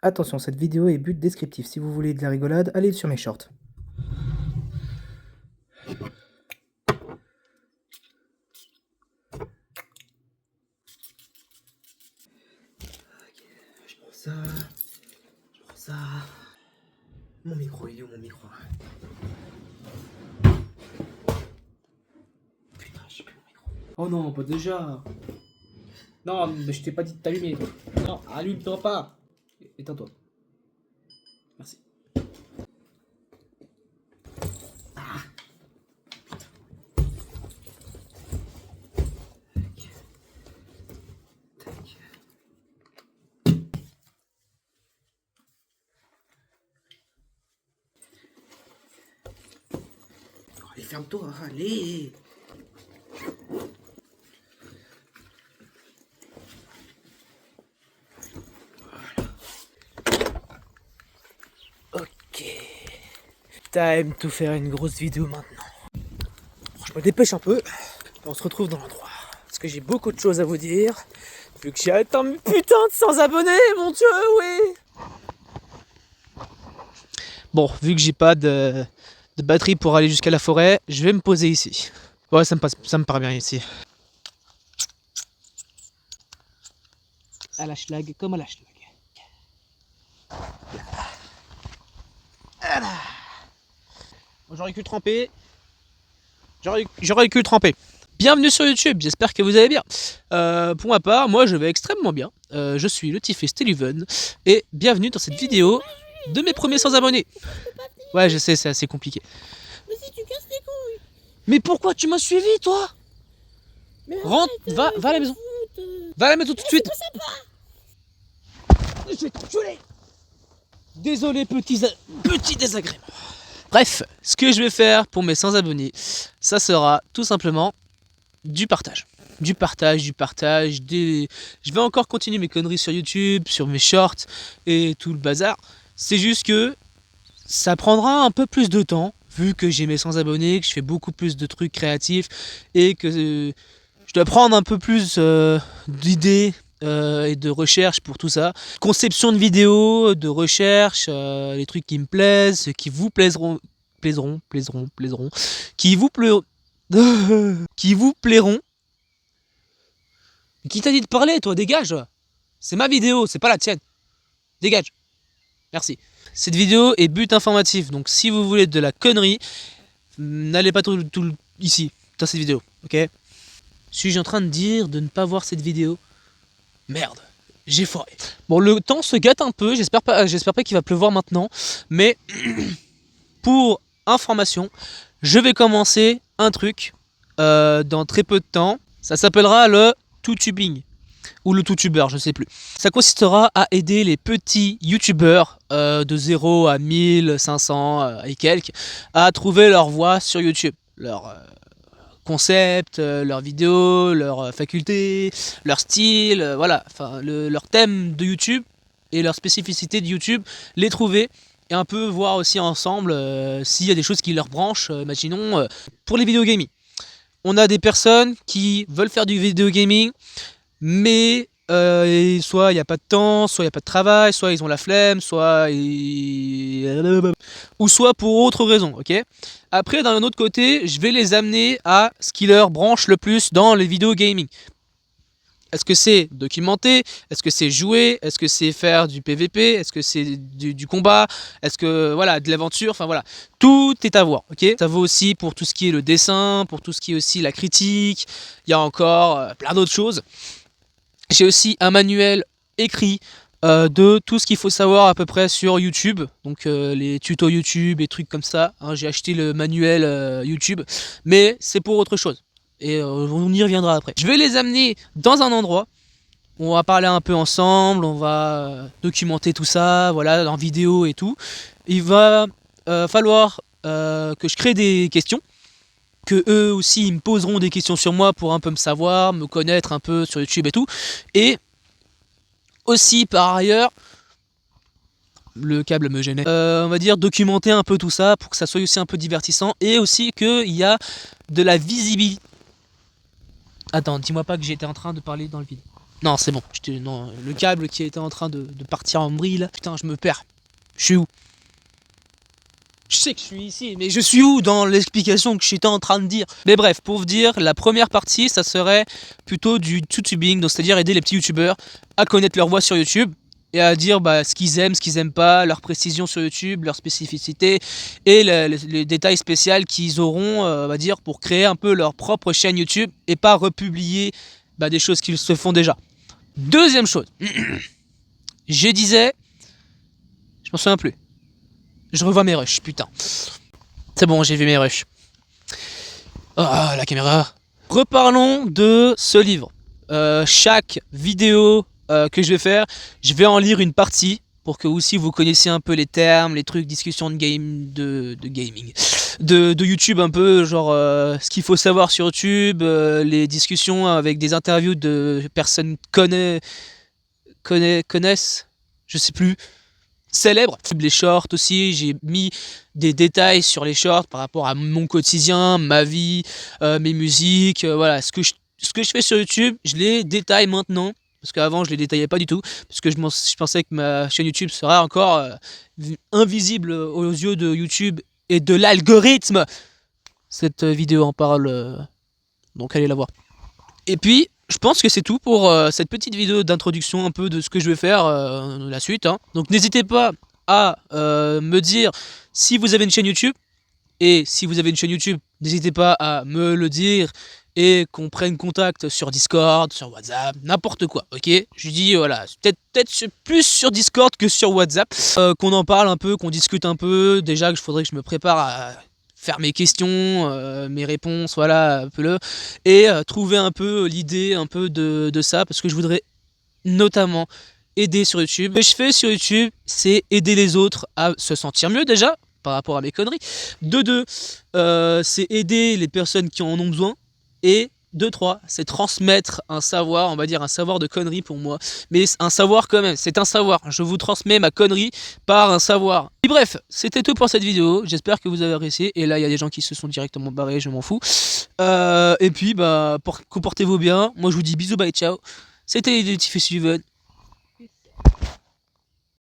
Attention, cette vidéo est but descriptif. Si vous voulez de la rigolade, allez sur mes shorts. Je prends ça. Je prends ça. Mon micro, il est où mon micro? Putain, j'ai plus mon micro. Oh non, pas déjà. Non, mais je t'ai pas dit de t'allumer. Non, allume-toi pas. Éteins-toi. Merci. Ah. Tac. Tac. Allez, ferme-toi, allez. Ok. Time to faire une grosse vidéo maintenant. Je me dépêche un peu. On se retrouve dans l'endroit. Parce que j'ai beaucoup de choses à vous dire. Vu que j'ai atteint putain de 100 abonnés, mon dieu, oui. Bon, vu que j'ai pas de batterie pour aller jusqu'à la forêt, je vais me poser ici. Ouais, ça me paraît bien ici. À la schlag, comme à la schlag. Voilà. J'aurais pu tremper. J'aurais pu tremper. Bienvenue sur YouTube, j'espère que vous allez bien. Pour ma part, moi je vais extrêmement bien. Je suis le Tifest Eleven et bienvenue dans cette vidéo de mes premiers 100 abonnés. Ouais, je sais, c'est assez compliqué. Mais si tu casses les couilles. Mais pourquoi tu m'as suivi, toi? Mais Rentre, arrête, va à la maison. Va à la maison tout de suite. Je vais t'enculer. Désolé, petit désagrément. Bref, ce que je vais faire pour mes 100 abonnés, ça sera tout simplement du partage. Du partage. Je vais encore continuer mes conneries sur YouTube, sur mes shorts et tout le bazar. C'est juste que ça prendra un peu plus de temps, vu que j'ai mes 100 abonnés, que je fais beaucoup plus de trucs créatifs et que je dois prendre un peu plus d'idées et de recherche pour tout ça. Conception de vidéos, de recherche, les trucs qui me plaisent, qui vous plairont, qui vous plairont, qui vous plairont. Qui t'a dit de parler, toi? Dégage. C'est ma vidéo, c'est pas la tienne. Dégage. Merci. Cette vidéo est but informatif, donc si vous voulez de la connerie, n'allez pas tout ici, dans cette vidéo, ok? Suis-je en train de dire de ne pas voir cette vidéo? Merde, j'ai foiré. Bon, le temps se gâte un peu, j'espère pas qu'il va pleuvoir maintenant, mais pour information, je vais commencer un truc dans très peu de temps. Ça s'appellera le TubeTubing. Ou le TubeTuber, je sais plus. Ça consistera à aider les petits YouTubeurs de 0 à 1500 et quelques à trouver leur voie sur YouTube. Leur concept, leurs vidéos, leurs facultés, leur style, voilà. Enfin, leur thème de YouTube et leur spécificité de YouTube, les trouver et un peu voir aussi ensemble s'il y a des choses qui leur branchent. Imaginons pour les vidéos gaming. On a des personnes qui veulent faire du vidéo gaming, mais soit il n'y a pas de temps, soit il n'y a pas de travail, soit ils ont la flemme, ou soit pour autre raison, ok. Après, d'un autre côté, je vais les amener à ce qui leur branche le plus dans les vidéos gaming. Est-ce que c'est documenter? Est-ce que c'est jouer? Est-ce que c'est faire du PVP? Est-ce que c'est du combat? Est-ce que, voilà, de l'aventure? Enfin voilà, tout est à voir, ok. Ça vaut aussi pour tout ce qui est le dessin, pour tout ce qui est aussi la critique. Il y a encore plein d'autres choses. J'ai aussi un manuel écrit de tout ce qu'il faut savoir à peu près sur YouTube. Donc les tutos YouTube et trucs comme ça. Hein, j'ai acheté le manuel YouTube, mais c'est pour autre chose. Et on y reviendra après. Je vais les amener dans un endroit où on va parler un peu ensemble, on va documenter tout ça, voilà, en vidéo et tout. Il va falloir que je crée des questions, que eux aussi ils me poseront des questions sur moi pour un peu me savoir, me connaître un peu sur YouTube et tout. Et aussi par ailleurs, le câble me gênait, on va dire documenter un peu tout ça pour que ça soit aussi un peu divertissant et aussi qu'il y a de la visibilité. Attends, dis-moi pas que j'étais en train de parler dans le vide. Non, c'est bon. Non, le câble qui était en train de partir en vrille là. Putain, je me perds. Je suis où? Je sais que je suis ici, mais je suis où dans l'explication que j'étais en train de dire? Mais bref, pour vous dire, la première partie, ça serait plutôt du tutubing, donc c'est-à-dire aider les petits youtubeurs à connaître leur voix sur YouTube et à dire ce qu'ils aiment, ce qu'ils aiment pas, leur précision sur YouTube, leur spécificité et les détails spéciaux qu'ils auront, on va dire, pour créer un peu leur propre chaîne YouTube et pas republier des choses qu'ils se font déjà. Deuxième chose, je disais, je m'en souviens plus. Je revois mes rushs, putain. C'est bon, j'ai vu mes rushs. Ah, la caméra. Reparlons de ce livre. Chaque vidéo que je vais faire, je vais en lire une partie pour que aussi vous connaissiez un peu les termes, les trucs, discussions de gaming, de YouTube un peu, genre ce qu'il faut savoir sur YouTube, les discussions avec des interviews de personnes connaissent, je sais plus. Célèbres. Les shorts aussi, j'ai mis des détails sur les shorts par rapport à mon quotidien, ma vie, mes musiques, voilà, ce que je fais sur YouTube, je les détaille maintenant, parce qu'avant je les détaillais pas du tout, parce que je pensais que ma chaîne YouTube serait encore invisible aux yeux de YouTube et de l'algorithme. Cette vidéo en parle, donc allez la voir. Et puis, je pense que c'est tout pour cette petite vidéo d'introduction un peu de ce que je vais faire la suite. Hein. Donc n'hésitez pas à me dire si vous avez une chaîne YouTube. Et si vous avez une chaîne YouTube, n'hésitez pas à me le dire et qu'on prenne contact sur Discord, sur WhatsApp, n'importe quoi, ok? Je dis voilà, peut-être plus sur Discord que sur WhatsApp, qu'on en parle un peu, qu'on discute un peu. Déjà que faudrait que je me prépare à faire mes questions, mes réponses, voilà, un peu et trouver un peu l'idée un peu de ça, parce que je voudrais notamment aider sur YouTube. Ce que je fais sur YouTube, c'est aider les autres à se sentir mieux déjà, par rapport à mes conneries. De deux, c'est aider les personnes qui en ont besoin. Et de trois, c'est transmettre un savoir, on va dire un savoir de conneries pour moi. Mais un savoir quand même, c'est un savoir. Je vous transmets ma connerie par un savoir. Et bref, c'était tout pour cette vidéo. J'espère que vous avez apprécié. Et là, il y a des gens qui se sont directement barrés, je m'en fous. Et puis, comportez-vous bien. Moi, je vous dis bisous, bye, ciao. C'était Identify Steven.